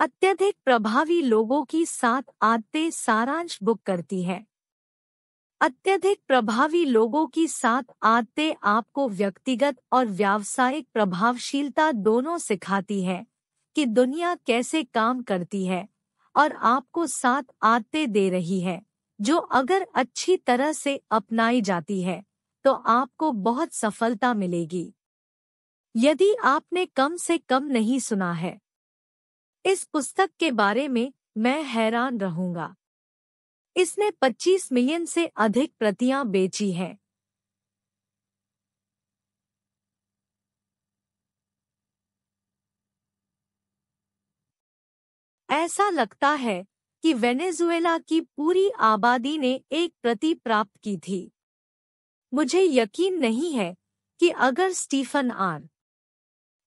अत्यधिक प्रभावी लोगों की 7 आदतें सारांश बुक करती है। अत्यधिक प्रभावी लोगों की 7 आदतें आपको व्यक्तिगत और व्यावसायिक प्रभावशीलता दोनों सिखाती है कि दुनिया कैसे काम करती है, और आपको 7 आदतें दे रही है जो अगर अच्छी तरह से अपनाई जाती है तो आपको बहुत सफलता मिलेगी। यदि आपने कम से कम नहीं सुना है इस पुस्तक के बारे में, मैं हैरान रहूंगा। इसने 25 मिलियन से अधिक प्रतियां बेची हैं। ऐसा लगता है कि वेनेजुएला की पूरी आबादी ने एक प्रति प्राप्त की थी। मुझे यकीन नहीं है कि अगर स्टीफन आर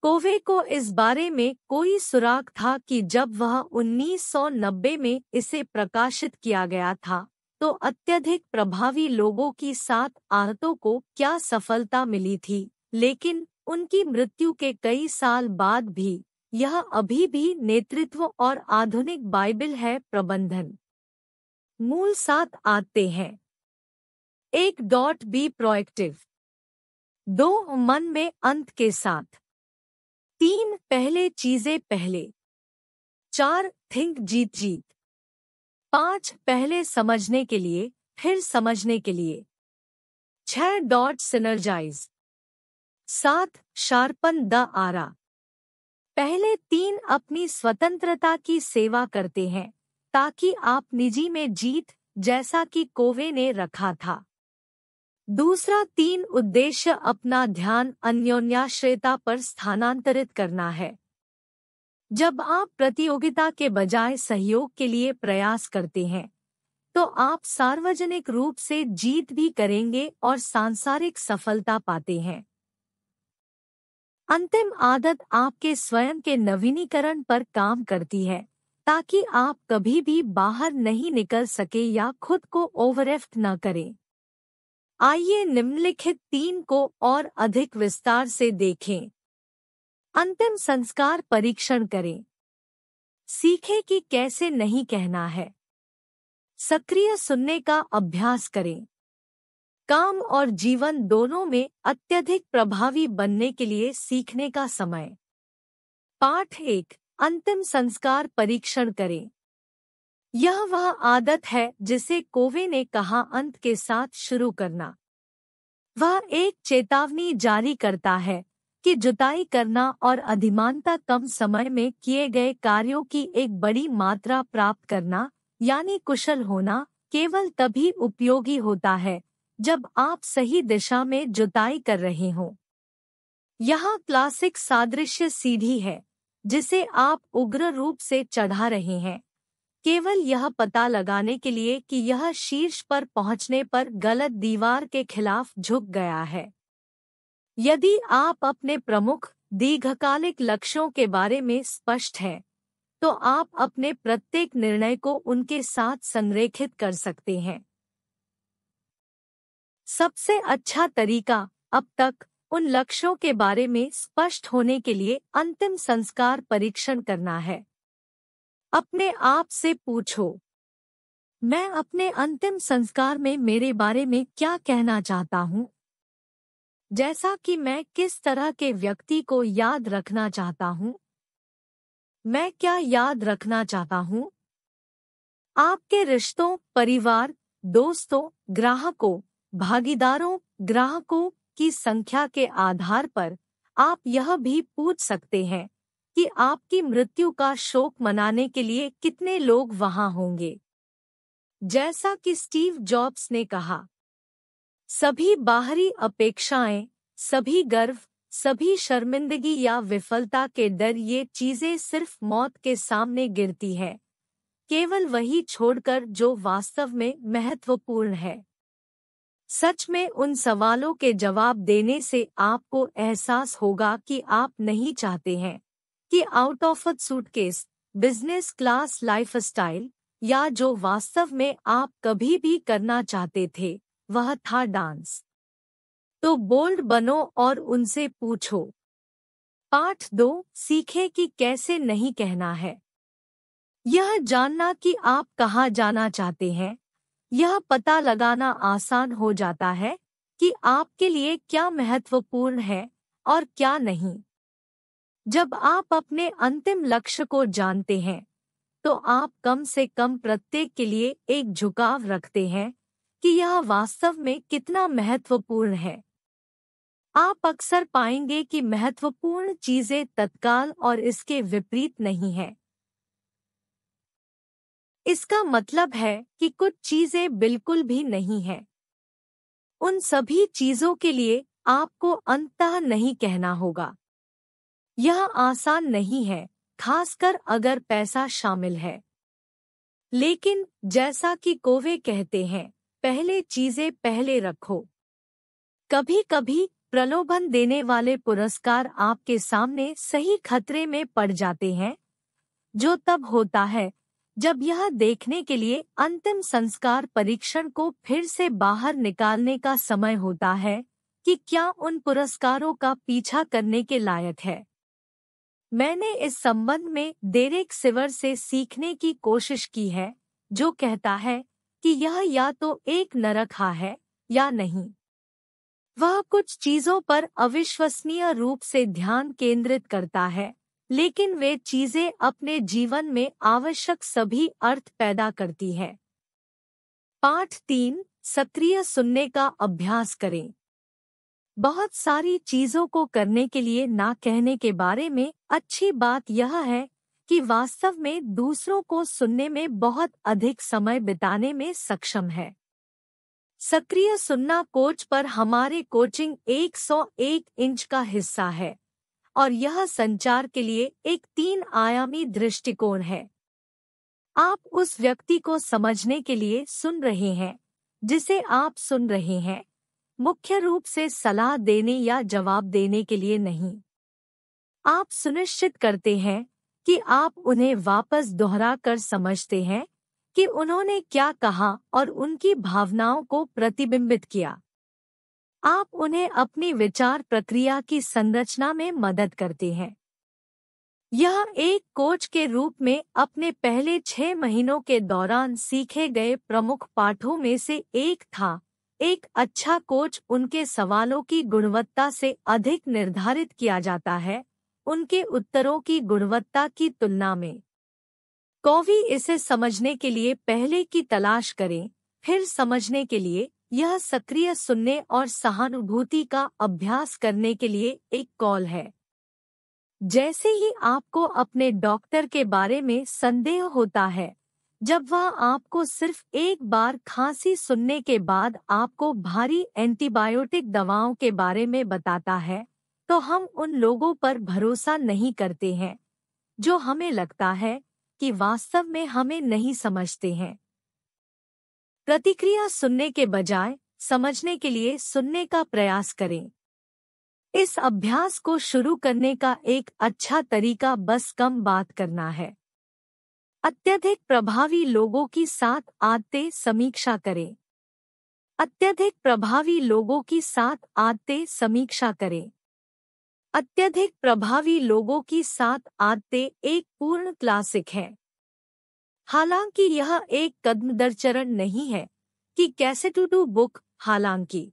कोवे को इस बारे में कोई सुराग था कि जब वह 1990 में इसे प्रकाशित किया गया था तो अत्यधिक प्रभावी लोगों की 7 आदतों को क्या सफलता मिली थी, लेकिन उनकी मृत्यु के कई साल बाद भी यह अभी भी नेतृत्व और आधुनिक बाइबिल है। प्रबंधन मूल 7 आदतें हैं। 1. Be proactive. 2. मन में अंत के साथ। 3. पहले चीजें पहले। 4. थिंक जीत जीत। 5. पहले समझने के लिए फिर समझने के लिए। 6. सिनर्जाइज। 7. शार्पन द आरा। पहले 3 अपनी स्वतंत्रता की सेवा करते हैं ताकि आप निजी में जीत, जैसा कि कोवे ने रखा था। दूसरा 3 उद्देश्य अपना ध्यान अन्योन्याश्रयता पर स्थानांतरित करना है। जब आप प्रतियोगिता के बजाय सहयोग के लिए प्रयास करते हैं तो आप सार्वजनिक रूप से जीत भी करेंगे और सांसारिक सफलता पाते हैं। अंतिम आदत आपके स्वयं के नवीनीकरण पर काम करती है ताकि आप कभी भी बाहर नहीं निकल सके या खुद को ओवरएफ्ट न करें। आइए निम्नलिखित 3 को और अधिक विस्तार से देखें। अंतिम संस्कार परीक्षण करें। सीखें कि कैसे नहीं कहना है। सक्रिय सुनने का अभ्यास करें। काम और जीवन दोनों में अत्यधिक प्रभावी बनने के लिए सीखने का समय। पाठ 1। अंतिम संस्कार परीक्षण करें। यह वह आदत है जिसे कोवे ने कहा अंत के साथ शुरू करना। वह एक चेतावनी जारी करता है कि जुताई करना और अधिमानता कम समय में किए गए कार्यों की एक बड़ी मात्रा प्राप्त करना, यानी कुशल होना, केवल तभी उपयोगी होता है जब आप सही दिशा में जुताई कर रहे हों। यहाँ क्लासिक सादृश्य सीढ़ी है जिसे आप उग्र रूप से चढ़ा रहे हैं, केवल यह पता लगाने के लिए कि यह शीर्ष पर पहुँचने पर गलत दीवार के खिलाफ झुक गया है। यदि आप अपने प्रमुख दीर्घकालिक लक्ष्यों के बारे में स्पष्ट हैं, तो आप अपने प्रत्येक निर्णय को उनके साथ संरेखित कर सकते हैं। सबसे अच्छा तरीका अब तक उन लक्ष्यों के बारे में स्पष्ट होने के लिए अंतिम संस्कार परीक्षण करना है। अपने आप से पूछो, मैं अपने अंतिम संस्कार में मेरे बारे में क्या कहना चाहता हूँ? जैसा कि मैं किस तरह के व्यक्ति को याद रखना चाहता हूँ? मैं क्या याद रखना चाहता हूँ? आपके रिश्तों, परिवार, दोस्तों, ग्राहकों, भागीदारों, ग्राहकों की संख्या के आधार पर आप यह भी पूछ सकते हैं कि आपकी मृत्यु का शोक मनाने के लिए कितने लोग वहां होंगे। जैसा कि स्टीव जॉब्स ने कहा, सभी बाहरी अपेक्षाएं, सभी गर्व, सभी शर्मिंदगी या विफलता के डर, ये चीजें सिर्फ मौत के सामने गिरती है, केवल वही छोड़कर जो वास्तव में महत्वपूर्ण है। सच में उन सवालों के जवाब देने से आपको एहसास होगा कि आप नहीं चाहते हैं कि out of a suitcase business class lifestyle, या जो वास्तव में आप कभी भी करना चाहते थे वह था डांस। तो बोल्ड बनो और उनसे पूछो। पाठ 2। सीखें कि कैसे नहीं कहना है। यह जानना कि आप कहाँ जाना चाहते हैं, यह पता लगाना आसान हो जाता है कि आपके लिए क्या महत्वपूर्ण है और क्या नहीं। जब आप अपने अंतिम लक्ष्य को जानते हैं, तो आप कम से कम प्रत्येक के लिए एक झुकाव रखते हैं कि यह वास्तव में कितना महत्वपूर्ण है। आप अक्सर पाएंगे कि महत्वपूर्ण चीजें तत्काल और इसके विपरीत नहीं हैं। इसका मतलब है कि कुछ चीजें बिल्कुल भी नहीं हैं। उन सभी चीजों के लिए आपको अंततः नहीं कहना होगा। यह आसान नहीं है, खासकर अगर पैसा शामिल है। लेकिन जैसा कि कोवे कहते हैं, पहले चीजें पहले रखो। कभी-कभी प्रलोभन देने वाले पुरस्कार आपके सामने सही खतरे में पड़ जाते हैं, जो तब होता है जब यह देखने के लिए अंतिम संस्कार परीक्षण को फिर से बाहर निकालने का समय होता है कि क्या उन पुरस्कारों का पीछा करने के लायक है। मैंने इस संबंध में डेरेक सिवर से सीखने की कोशिश की है, जो कहता है कि यह या तो एक नरखा है या नहीं। वह कुछ चीजों पर अविश्वसनीय रूप से ध्यान केंद्रित करता है, लेकिन वे चीजें अपने जीवन में आवश्यक सभी अर्थ पैदा करती है। पाठ 3, सक्रिय सुनने का अभ्यास करें। बहुत सारी चीजों को करने के लिए ना कहने के बारे में अच्छी बात यह है कि वास्तव में दूसरों को सुनने में बहुत अधिक समय बिताने में सक्षम है। सक्रिय सुनना कोच पर हमारे कोचिंग 101 इंच का हिस्सा है और यह संचार के लिए एक 3 आयामी दृष्टिकोण है। आप उस व्यक्ति को समझने के लिए सुन रहे हैं जिसे आप सुन रहे हैं, मुख्य रूप से सलाह देने या जवाब देने के लिए नहीं। आप सुनिश्चित करते हैं कि आप उन्हें वापस दोहरा कर समझते हैं कि उन्होंने क्या कहा और उनकी भावनाओं को प्रतिबिंबित किया। आप उन्हें अपनी विचार प्रक्रिया की संरचना में मदद करते हैं। यह एक कोच के रूप में अपने पहले 6 महीनों के दौरान सीखे गए प्रमुख पाठों में से एक था। एक अच्छा कोच उनके सवालों की गुणवत्ता से अधिक निर्धारित किया जाता है, उनके उत्तरों की गुणवत्ता की तुलना में। कोवी इसे समझने के लिए पहले की तलाश करें, फिर समझने के लिए यह सक्रिय सुनने और सहानुभूति का अभ्यास करने के लिए एक कॉल है। जैसे ही आपको अपने डॉक्टर के बारे में संदेह होता है, जब वह आपको सिर्फ एक बार खांसी सुनने के बाद आपको भारी एंटीबायोटिक दवाओं के बारे में बताता है, तो हम उन लोगों पर भरोसा नहीं करते हैं जो हमें लगता है कि वास्तव में हमें नहीं समझते हैं। प्रतिक्रिया सुनने के बजाय समझने के लिए सुनने का प्रयास करें। इस अभ्यास को शुरू करने का एक अच्छा तरीका बस कम बात करना है। अत्यधिक प्रभावी लोगों की 7 आदतें समीक्षा करें। अत्यधिक प्रभावी लोगों की 7 आदतें समीक्षा करें। अत्यधिक प्रभावी लोगों की 7 आदतें एक पूर्ण क्लासिक है। हालांकि यह एक कदम-दर-चरण नहीं है कि कैसे टू डू बुक। हालांकि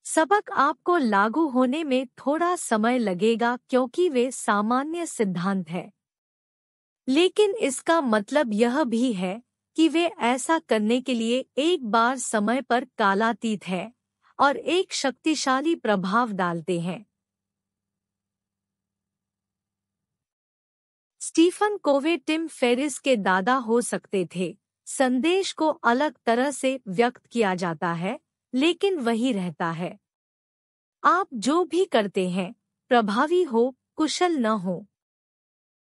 सबक आपको लागू होने में थोड़ा समय लगेगा क्योंकि वे सामान्य सिद्धांत हैं, लेकिन इसका मतलब यह भी है कि वे ऐसा करने के लिए एक बार समय पर कालातीत है और एक शक्तिशाली प्रभाव डालते हैं। स्टीफन कोवे टिम फेरिस के दादा हो सकते थे। संदेश को अलग तरह से व्यक्त किया जाता है, लेकिन वही रहता है। आप जो भी करते हैं, प्रभावी हो, कुशल न हो,